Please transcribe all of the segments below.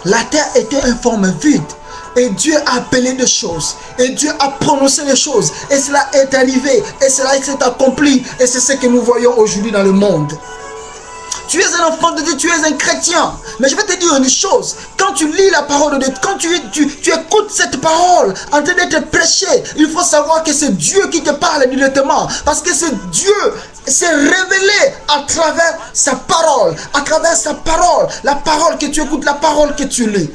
la terre était une forme vide. Et Dieu a appelé des choses. Et Dieu a prononcé les choses. Et cela est arrivé. Et cela s'est accompli. Et c'est ce que nous voyons aujourd'hui dans le monde. Tu es un enfant de Dieu, tu es un chrétien. Mais je vais te dire une chose. Quand tu lis la parole de Dieu, quand tu écoutes cette parole en train d'être prêchée, il faut savoir que c'est Dieu qui te parle directement. Parce que c'est Dieu s'est révélé à travers sa parole. À travers sa parole. La parole que tu écoutes, la parole que tu lis.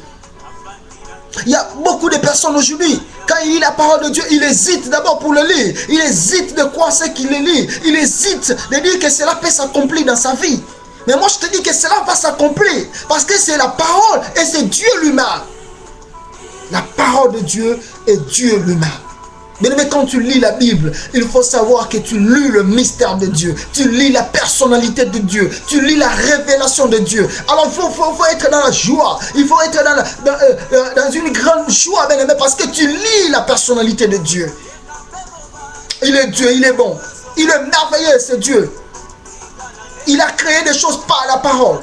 Il y a beaucoup de personnes aujourd'hui, quand il lit la parole de Dieu, il hésite d'abord pour le lire. Il hésite de croire ce qu'il lit. Il hésite de dire que cela peut s'accomplir dans sa vie. Mais moi je te dis que cela va s'accomplir. Parce que c'est la parole et c'est Dieu lui-même. La parole de Dieu est Dieu lui-même. Mais quand tu lis la Bible, il faut savoir que tu lis le mystère de Dieu. Tu lis la personnalité de Dieu. Tu lis la révélation de Dieu. Alors il faut être dans la joie. Il faut être dans une grande joie, bien aimé, parce que tu lis la personnalité de Dieu. Il est Dieu, il est bon. Il est merveilleux, c'est Dieu. Il a créé des choses par la parole.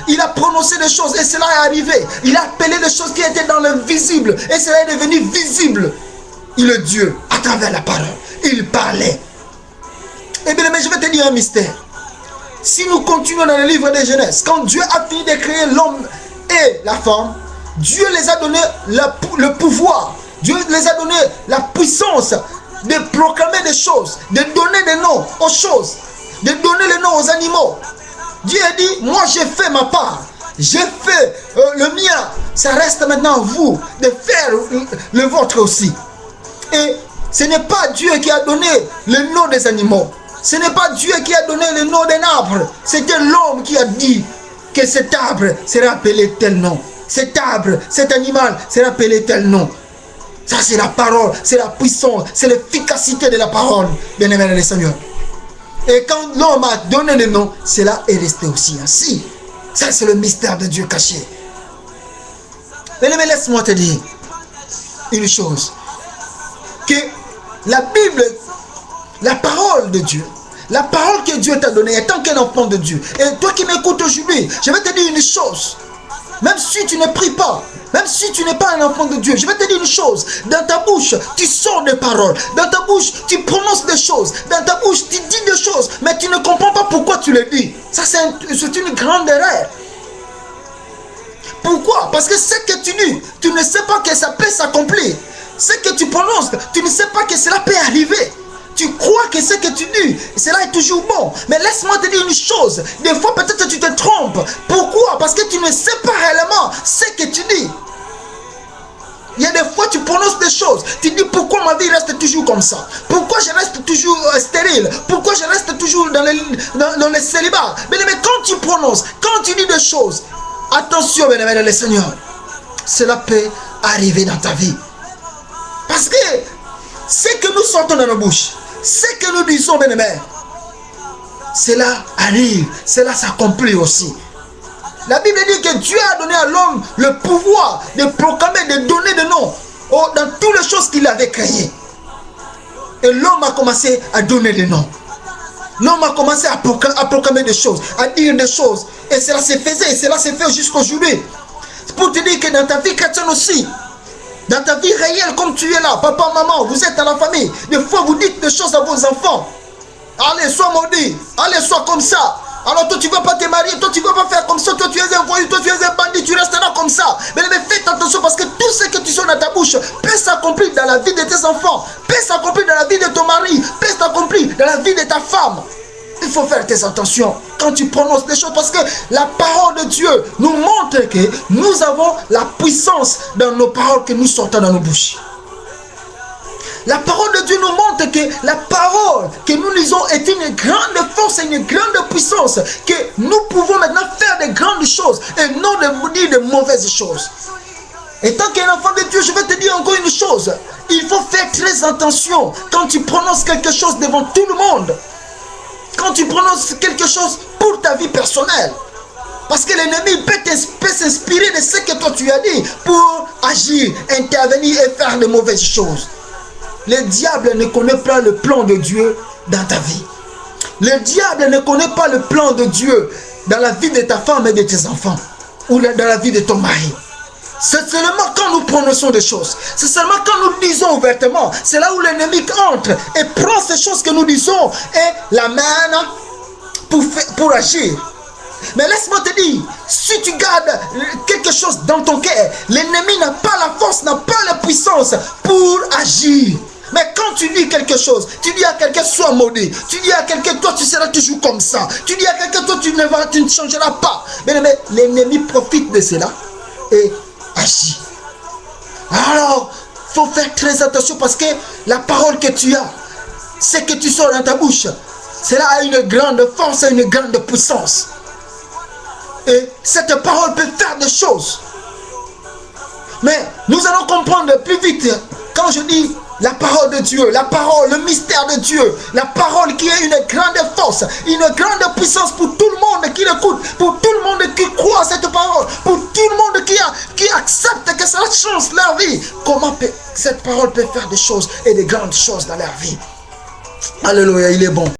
Il a prononcé des choses et cela est arrivé. Il a appelé des choses qui étaient dans l'invisible et cela est devenu visible. Il est Dieu à travers la parole. Il parlait. Eh bien, mais je vais te dire un mystère. Si nous continuons dans le livre de Genèse, quand Dieu a fini de créer l'homme et la femme, Dieu les a donné le pouvoir. Dieu les a donné la puissance de proclamer des choses, de donner des noms aux choses, de donner les noms aux animaux. Dieu a dit, moi j'ai fait ma part. J'ai fait le mien. Ça reste maintenant à vous de faire le vôtre aussi. Et ce n'est pas Dieu qui a donné le nom des animaux. Ce n'est pas Dieu qui a donné le nom d'un arbre. C'était l'homme qui a dit que cet arbre sera appelé tel nom. Cet arbre, cet animal sera appelé tel nom. Ça c'est la parole, c'est la puissance, c'est l'efficacité de la parole, bien aimé le Seigneur. Et quand l'homme a donné le nom, cela est resté aussi ainsi. Ça c'est le mystère de Dieu caché. Bien aimé, laisse-moi te dire une chose. Que la Bible, la parole de Dieu, la parole que Dieu t'a donnée, étant qu'un enfant de Dieu, et toi qui m'écoutes aujourd'hui, je vais te dire une chose. Même si tu ne pries pas, même si tu n'es pas un enfant de Dieu, je vais te dire une chose. Dans ta bouche, tu sors des paroles. Dans ta bouche, tu prononces des choses. Dans ta bouche, tu dis des choses, mais tu ne comprends pas pourquoi tu les dis. Ça, c'est une grande erreur. Pourquoi? Parce que ce que tu dis, tu ne sais pas que ça peut s'accomplir. Ce que tu prononces, tu ne sais pas que cela peut arriver. Tu crois que ce que tu dis, cela est toujours bon. Mais laisse-moi te dire une chose. Des fois, peut-être tu te trompes. Pourquoi? Parce que tu ne sais pas réellement ce que tu dis. Il y a des fois, tu prononces des choses. Tu dis, pourquoi ma vie reste toujours comme ça? Pourquoi je reste toujours stérile? Pourquoi je reste toujours dans le célibat? Mais quand tu prononces, quand tu dis des choses, attention, bien aimé le Seigneur, cela peut arriver dans ta vie. Parce que ce que nous sortons dans nos bouches, ce que nous disons, bien aimé, cela arrive, cela s'accomplit aussi. La Bible dit que Dieu a donné à l'homme le pouvoir de proclamer, de donner des noms dans toutes les choses qu'il avait créées. Et l'homme a commencé à donner des noms. L'homme a commencé à proclamer des choses, à dire des choses. Et cela se faisait, et cela se fait jusqu'aujourd'hui. C'est pour te dire que dans ta vie chrétienne aussi, dans ta vie réelle, comme tu es là, papa, maman, vous êtes à la famille. Des fois, vous dites des choses à vos enfants. Allez, sois maudit. Allez, sois comme ça. Alors, toi, tu ne vas pas te marier. Toi, tu ne vas pas faire comme ça. Toi, tu es un voyou. Toi, tu es un bandit. Tu resteras comme ça. Mais faites attention parce que tout ce que tu sors dans ta bouche peut s'accomplir dans la vie de tes enfants. Peut s'accomplir dans la vie de ton mari. Peut s'accomplir dans la vie de ta femme. Il faut faire tes attentions quand tu prononces des choses parce que la parole de Dieu nous montre que nous avons la puissance dans nos paroles que nous sortons dans nos bouches. La parole de Dieu nous montre que la parole que nous lisons est une grande force et une grande puissance, que nous pouvons maintenant faire de grandes choses et non de dire de mauvaises choses. Et tant qu'un enfant de Dieu, je vais te dire encore une chose. Il faut faire très attention quand tu prononces quelque chose devant tout le monde. Quand tu prononces quelque chose pour ta vie personnelle. Parce que l'ennemi peut s'inspirer de ce que toi tu as dit pour agir, intervenir et faire de mauvaises choses. Le diable ne connaît pas le plan de Dieu dans ta vie. Le diable ne connaît pas le plan de Dieu dans la vie de ta femme et de tes enfants. Ou dans la vie de ton mari. C'est seulement quand nous prononçons des choses, c'est seulement quand nous disons ouvertement, c'est là où l'ennemi entre et prend ces choses que nous disons et l'amène pour agir. Mais laisse-moi te dire, si tu gardes quelque chose dans ton cœur, l'ennemi n'a pas la force, n'a pas la puissance pour agir. Mais quand tu dis quelque chose, tu dis à quelqu'un sois maudit, tu dis à quelqu'un toi tu seras toujours comme ça, tu dis à quelqu'un toi tu ne changeras pas. Mais l'ennemi profite de cela et agit. Alors, il faut faire très attention parce que la parole que tu as, ce que tu sors dans ta bouche, cela a une grande force et une grande puissance. Et cette parole peut faire des choses. Mais nous allons comprendre plus vite quand je dis la parole de Dieu, la parole, le mystère de Dieu, la parole qui est une grande force, une grande puissance pour tout le monde qui l'écoute, pour tout le monde qui croit à cette parole, pour tout le monde qui accepte que ça change leur vie. Comment cette parole peut faire des choses et des grandes choses dans leur vie. Alléluia, il est bon.